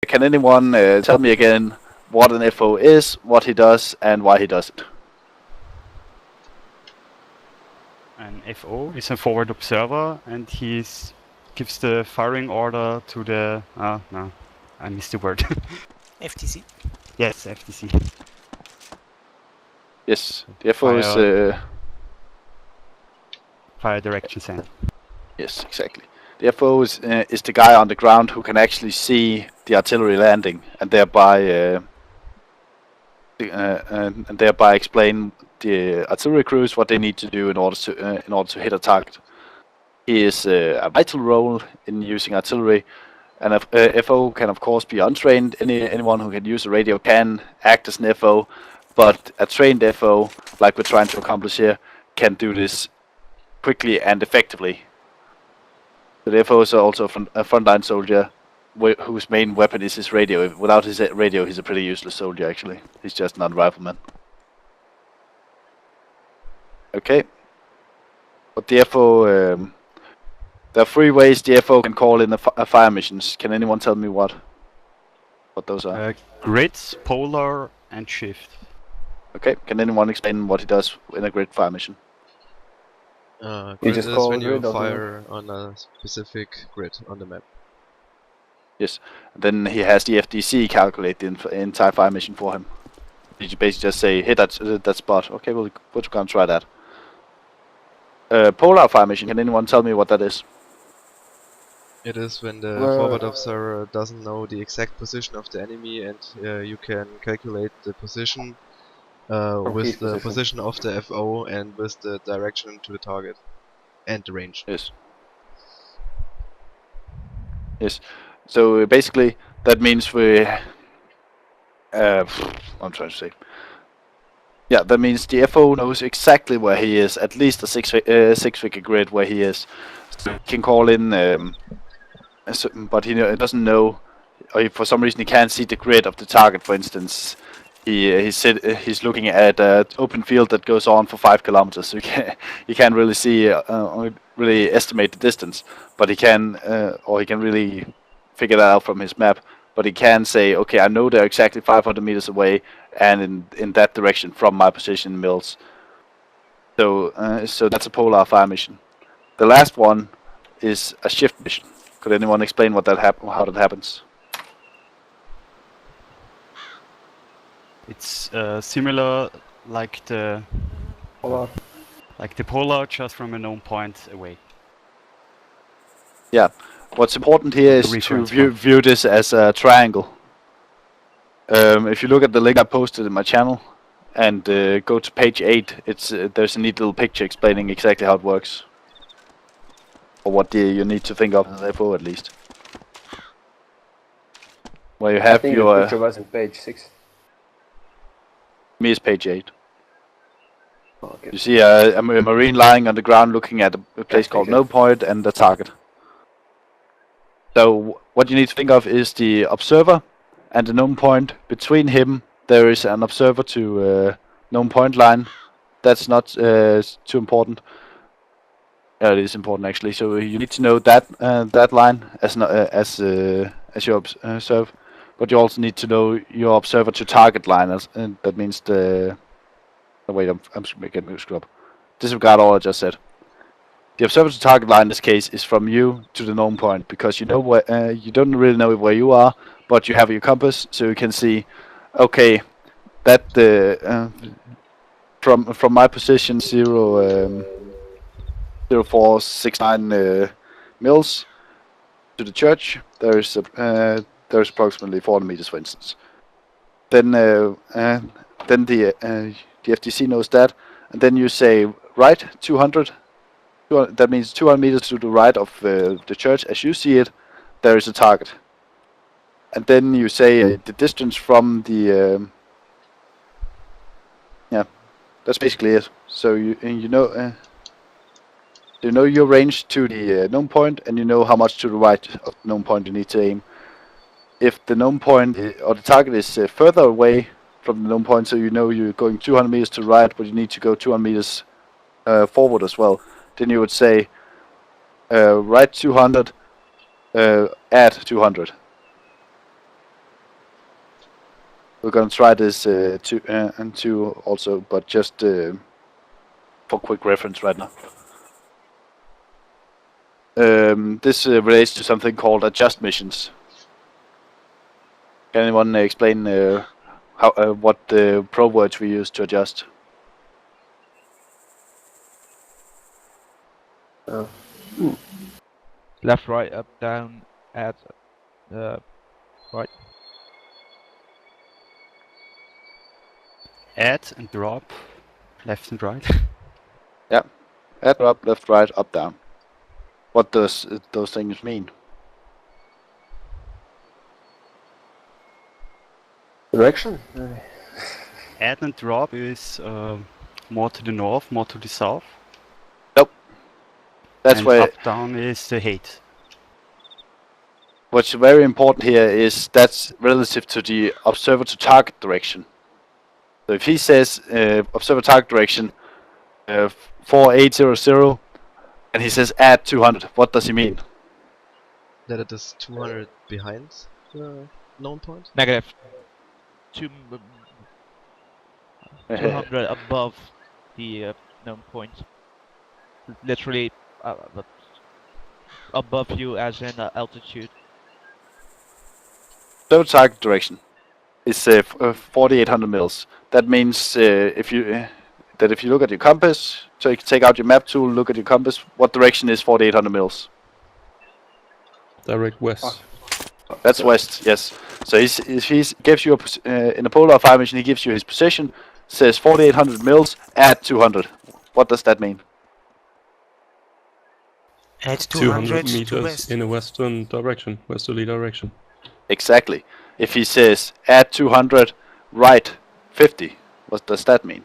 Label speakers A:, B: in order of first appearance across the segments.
A: can anyone tell me again what an FO is, what he does, and why he does it?
B: An FO is a forward observer, and he gives the firing order to the... no, I missed the word.
C: FTC.
B: Yes, FTC.
A: Yes, the FO is...
B: Fire direction center.
A: Yes, exactly. The FO is the guy on the ground who can actually see the artillery landing and thereby explain the artillery crews what they need to do in order to hit a target. He is a vital role in using artillery, and a FO can of course be untrained. Anyone who can use a radio can act as an FO, but a trained FO, like we're trying to accomplish here, can do this quickly and effectively. The FO is also a frontline soldier whose main weapon is his radio. Without his radio, he's a pretty useless soldier, actually. He's just not a rifleman. Okay. But the FO... there are 3 ways the FO can call in a fire missions. Can anyone tell me what those are?
B: Grids, polar, and shift.
A: Okay. Can anyone explain what he does in a grid fire mission?
D: Grid is when you fire on a specific grid on the map.
A: Yes. And then he has the FDC calculate the entire fire mission for him. You basically just say, hit that spot. Okay, we're gonna try that. Polar fire mission. Can anyone tell me what that is?
D: It is when the forward observer doesn't know the exact position of the enemy, and you can calculate the position with the position of the FO and with the direction to the target and the range.
A: Yes. Yes. So basically, that means I'm trying to say. Yeah, that means the FO knows exactly where he is, at least a six-figure grid where he is. So he can call in, but he doesn't know, or if for some reason he can't see the grid of the target. For instance, he's looking at an open field that goes on for 5 kilometers, so he can't really see, really estimate the distance. But he can, or he can really figure that out from his map. But he can say, okay, I know they're exactly 500 meters away, and in that direction from my position in Mills. So that's a polar fire mission. The last one is a shift mission. Could anyone explain how that happens?
B: It's similar like the polar, just from a known point away.
A: Yeah. What's important here is to view this as a triangle. If you look at the link I posted in my channel and go to page 8, there's a neat little picture explaining exactly how it works, or what you need to think of as an FO at least. Where you have your.
E: The picture was on page 6.
A: Me is page 8.
E: Oh, okay.
A: You see a marine lying on the ground looking at a place called No Point and the target. So what you need to think of is the observer and the known point. Between him there is an observer to known point line. That's not too important. It is important actually. So you need to know that line as you observe, but you also need to know your observer to target line. And that means the. Oh, wait, I'm getting mixed up. Disregard all I just said. The observer to target line in this case is from you to the known point, because you know where you don't really know where you are, but you have your compass, so you can see, okay, that from my position 0469 mils to the church, there's approximately 400 meters, for instance. Then the FTC knows that, and then you say right 200. That means 200 meters to the right of the church, as you see it, there is a target. And then you say the distance from the... yeah, that's basically it. So you know your range to the known point, and you know how much to the right of the known point you need to aim. If the known point or the target is further away from the known point, so you know you're going 200 meters to the right, but you need to go 200 meters forward as well. Then you would say, right 200, add 200. We're gonna try this and 2 also, but just for quick reference right now. This relates to something called adjust missions. Can anyone explain how what the pro words we use to adjust?
C: Left, right, up, down, add, right.
B: Add and drop, left and right.
A: Yeah, add, up, left, right, up, down. What does those things mean?
E: Direction?
B: Add and drop is more to the north, more to the south.
A: Nope. That's
B: and
A: where
B: up down is the height.
A: what's very important here is that's relative to the observer to target direction. So if he says observer target direction 4800 and he says add 200, what does he mean?
D: That it is 200 behind the known point?
C: Negative. 200 above the known point. Literally above you as in altitude.
A: So target direction is 4800 mils. That means if you look at your compass, so you can take out your map tool, look at your compass, what direction is 4800 mils?
F: Direct west.
A: That's west, yes. So if he gives you in a polar fire mission, he gives you his position, says 4800 mils, add 200. What does that mean?
G: Add
F: 200
G: to
F: meters
G: west.
F: in a western direction, westerly direction.
A: Exactly. If he says add 200, right 50, what does that mean?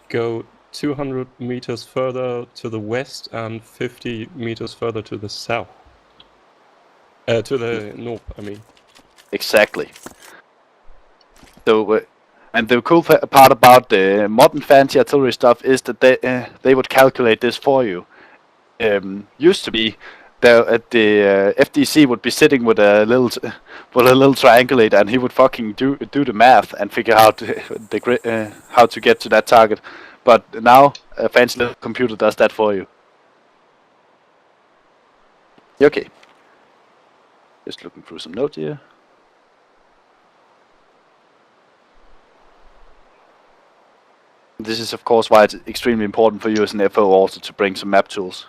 F: Go 200 meters further to the west and 50 meters further to the south. To the north, I mean.
A: Exactly. So, and the cool part about the modern fancy artillery stuff is that they would calculate this for you. Used to be the FDC would be sitting with a little triangulator, and he would fucking do the math and figure out how to get to that target. But now a fancy little computer does that for you. Okay. Just looking through some notes here. This is of course why it's extremely important for you as an FO also to bring some map tools.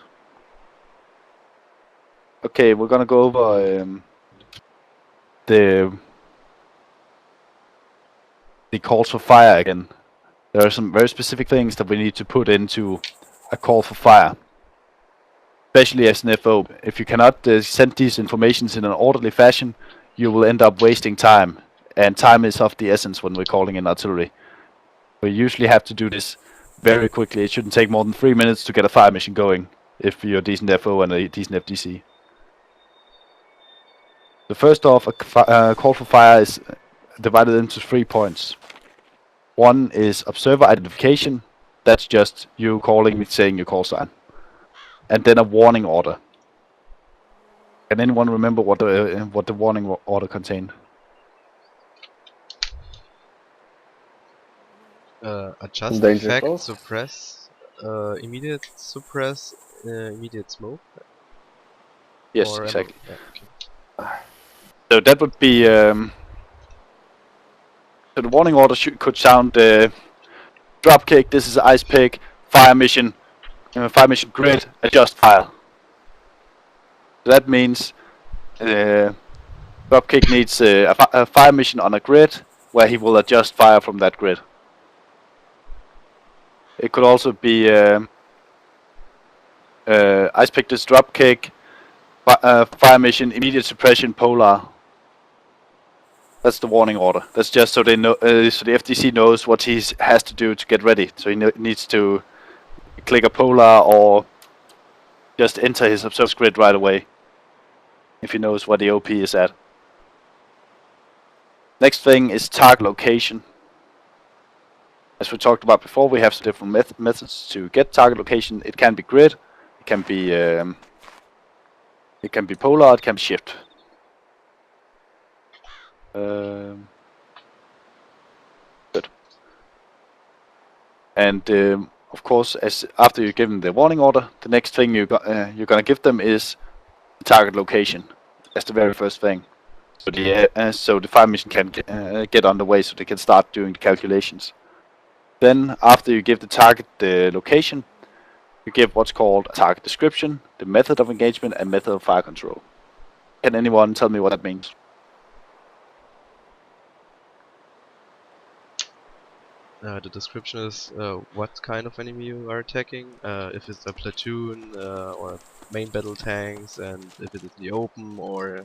A: Okay, we're gonna go over the calls for fire again. There are some very specific things that we need to put into a call for fire. Especially as an FO. If you cannot send these informations in an orderly fashion, you will end up wasting time. And time is of the essence when we're calling in artillery. We usually have to do this very quickly. It shouldn't take more than 3 minutes to get a fire mission going if you're a decent FO and a decent FDC. So first off, a call for fire is divided into 3 points. One is observer identification. That's just you calling me saying your call sign. And then a warning order. Can anyone remember what the warning order contained?
D: Adjust
E: Danger
D: effect,
E: close.
D: suppress, immediate suppress, immediate smoke.
A: Yes,
D: Or
A: exactly.
D: Yeah, okay.
A: So that would be. So the warning order could sound dropkick. This is ice pick. Fire mission grid. Adjust fire. So that means dropkick needs a fire mission on a grid where he will adjust fire from that grid. It could also be ice pick this dropkick. Fire mission, immediate suppression, polar. That's the warning order. That's just so they know, so the FDC knows what he has to do to get ready. So he needs to click a polar or just enter his observer grid right away if he knows where the OP is at. Next thing is target location. As we talked about before, we have some different methods to get target location. It can be grid, it can be It can be polar, it can be shift. Good. And of course, as after you give them the warning order, the next thing you're gonna give them is the target location. That's the very first thing. So the fire mission can get underway, so they can start doing the calculations. Then, after you give the target the location, you give what's called a target description, the method of engagement, and method of fire control. Can anyone tell me what that means?
D: The description is what kind of enemy you are attacking, if it's a platoon or main battle tanks, and if it is in the open or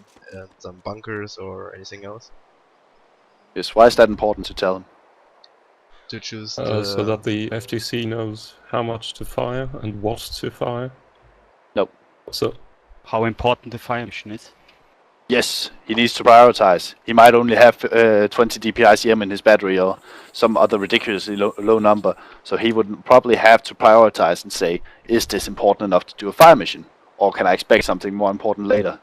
D: some bunkers or anything else.
A: Yes, why is that important to tell them?
D: To choose
F: so that the FTC knows how much to fire and what to fire.
A: No.
F: So
B: How important the fire mission is.
A: Yes, he needs to prioritize. He might only have 20 DPICM in his battery or some other ridiculously low number, so he would probably have to prioritize and say, is this important enough to do a fire mission? Or can I expect something more important later?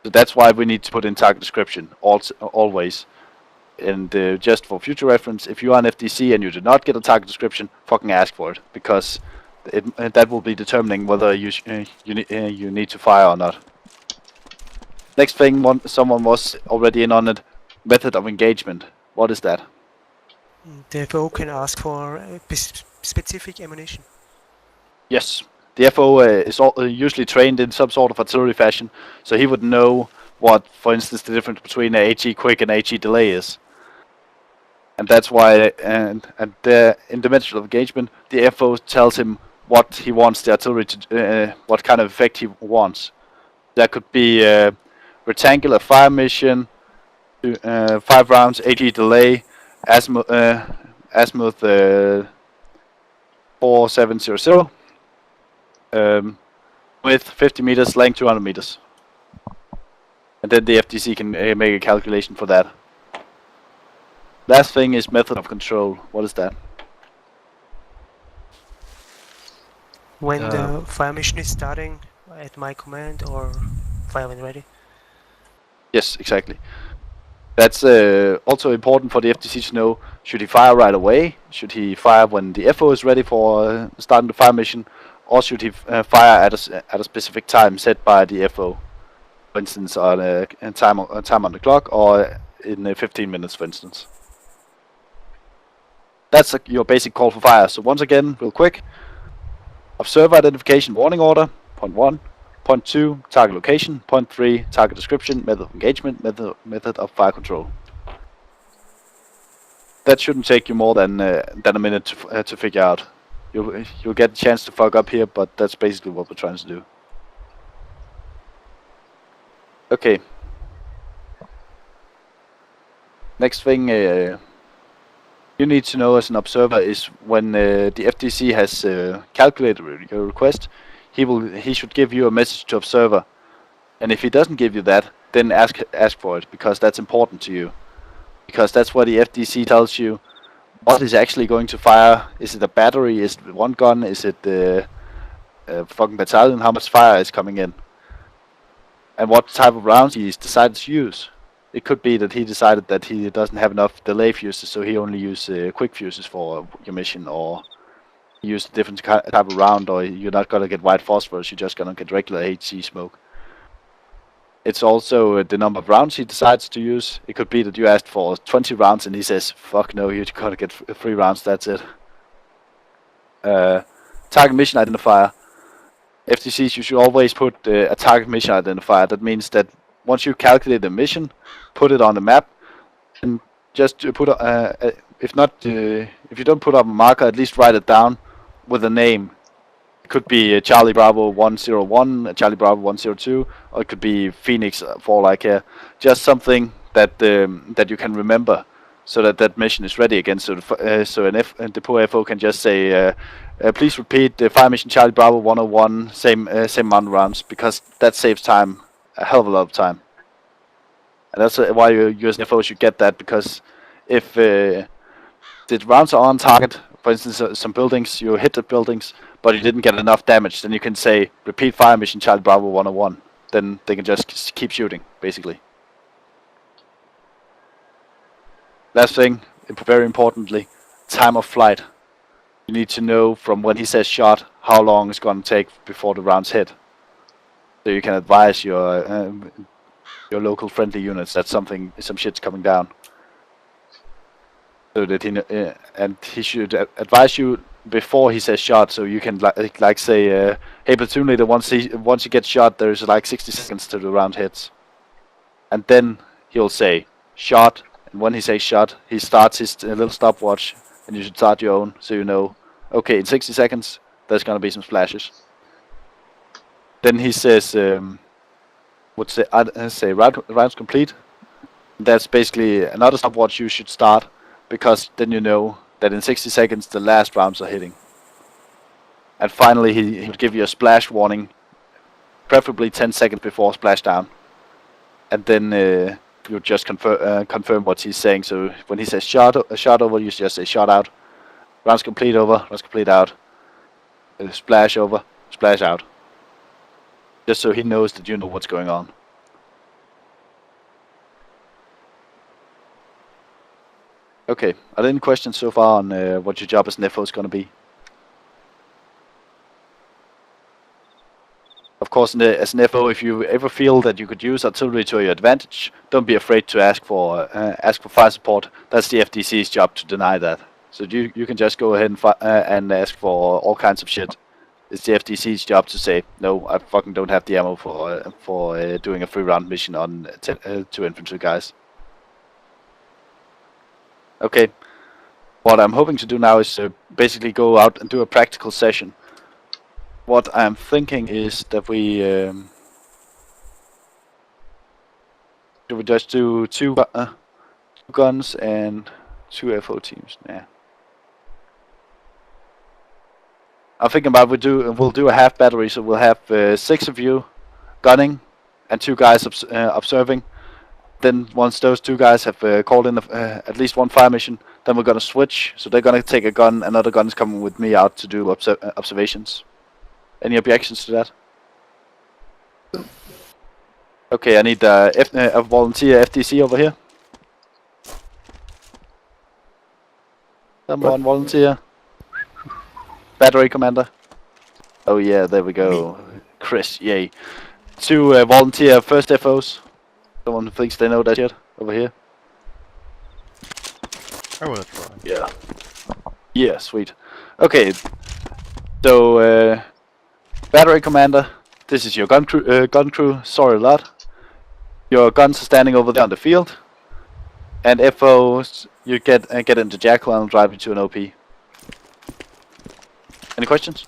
A: So that's why we need to put in target description, always. And just for future reference, if you are an FDC and you do not get a target description, fucking ask for it, because that will be determining whether you need to fire or not. Next thing, someone was already in on it, method of engagement. What is that?
G: The FO can ask for specific ammunition.
A: Yes, the FO is usually trained in some sort of artillery fashion, so he would know what, for instance, the difference between a HE quick and HE delay is. And that's why, in the method of engagement, the FO tells him what he wants the artillery to, what kind of effect he wants. That could be rectangular fire mission, 5 rounds, HE delay, azimuth 4700, width 50 meters, length 200 meters. And then the FTC can make a calculation for that. Last thing is method of control. What is that?
G: When the fire mission is starting at my command or fire when ready.
A: Yes, exactly. That's also important for the FTC to know, should he fire right away? Should he fire when the FO is ready for starting the fire mission? Or should he fire at a specific time set by the FO? For instance, on a time on the clock, or in 15 minutes, for instance. That's your basic call for fire. So once again, real quick. Observer identification warning order, point 1. Point 2, target location. Point 3, target description, method of engagement, method of fire control. That shouldn't take you more than a minute to figure out. You'll get a chance to fuck up here, but that's basically what we're trying to do. Okay. Next thing you need to know as an observer is when the FTC has calculated your request, he should give you a message to observer, and if he doesn't give you that, then ask for it, because that's important to you, because that's where the FTC tells you what is actually going to fire. Is it a battery? Is it one gun? Is it the fucking battalion? How much fire is coming in? And what type of rounds he's decided to use. It could be that he decided that he doesn't have enough delay fuses, so he only uses quick fuses for your mission, or use a different type of round, or you're not gonna get white phosphorus, you're just gonna get regular HC smoke. It's also the number of rounds he decides to use. It could be that you asked for 20 rounds and he says, fuck no, you're gonna get 3 rounds, that's it. Target mission identifier. FTCs, you should always put a target mission identifier. That means that once you calculate the mission, put it on the map, and just put if you don't put up a marker, at least write it down with a name. It could be Charlie Bravo 101, Charlie Bravo 102, or it could be Phoenix for like just something that that you can remember, so that mission is ready again. So the poor FO can just say, please repeat the fire mission Charlie Bravo 101, same amount of rounds, because that saves time, a hell of a lot of time. And that's why you as an FO should get that, because if the rounds are on target, for instance, some buildings, you hit the buildings, but you didn't get enough damage, then you can say, repeat fire mission Charlie Bravo 101. Then they can just keep shooting, basically. Last thing, very importantly, time of flight. You need to know from when he says shot, how long it's going to take before the rounds hit. So you can advise your local friendly units that some shit's coming down. So that and he should advise you before he says shot, so you can like say, hey platoon leader, once you get shot, there's like 60 seconds till the round hits, and then he'll say shot, and when he says shot, he starts his little stopwatch, and you should start your own, so you know, okay, in 60 seconds there's gonna be some splashes. Then he says, would say rounds complete. That's basically another stopwatch you should start, because then you know that in 60 seconds the last rounds are hitting. And finally he would give you a splash warning, preferably 10 seconds before splashdown. And then you just confirm what he's saying. So when he says shot over, you just say shot out. Rounds complete over, rounds complete out. Splash over, splash out. Just so he knows that you know what's going on. Okay, are there any questions so far on what your job as an FO is going to be? Of course, as an FO, if you ever feel that you could use artillery to your advantage, don't be afraid to ask for fire support. That's the FDC's job to deny that. So you can just go ahead and ask for all kinds of shit. It's the FDC's job to say, no, I fucking don't have the ammo for doing a 3-round mission on 2 infantry guys. Okay, what I'm hoping to do now is basically go out and do a practical session. What I'm thinking is that we just do 2 guns and 2 FO teams. Yeah. I'm thinking about we'll do a half battery, so we'll have 6 of you gunning and 2 guys observing. Then once those 2 guys have called in at least 1 fire mission, then we're gonna switch. So they're gonna take a gun, another gun's coming with me out to do observations. Any objections to that? Okay, I need a volunteer FDC over here. Someone volunteer. Battery commander. Oh yeah, there we go. Chris, yay. 2 volunteer first FOs. Someone who thinks they know that shit over here.
D: I wanna try.
A: Yeah. Yeah, sweet. Okay. So battery commander, this is your gun crew. Sorry a lot. Your guns are standing over there on the field. And FOs, you get into Jackal and drive into an OP. Any questions?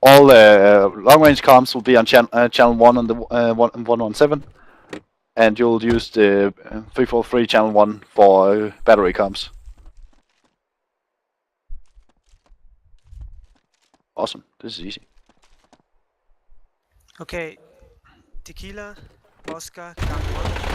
A: All long-range comms will be on channel 1 on the 117, and you'll use the 343 channel 1 for battery comms. Awesome, this is easy.
G: Okay, Tequila, Oscar, Count 1.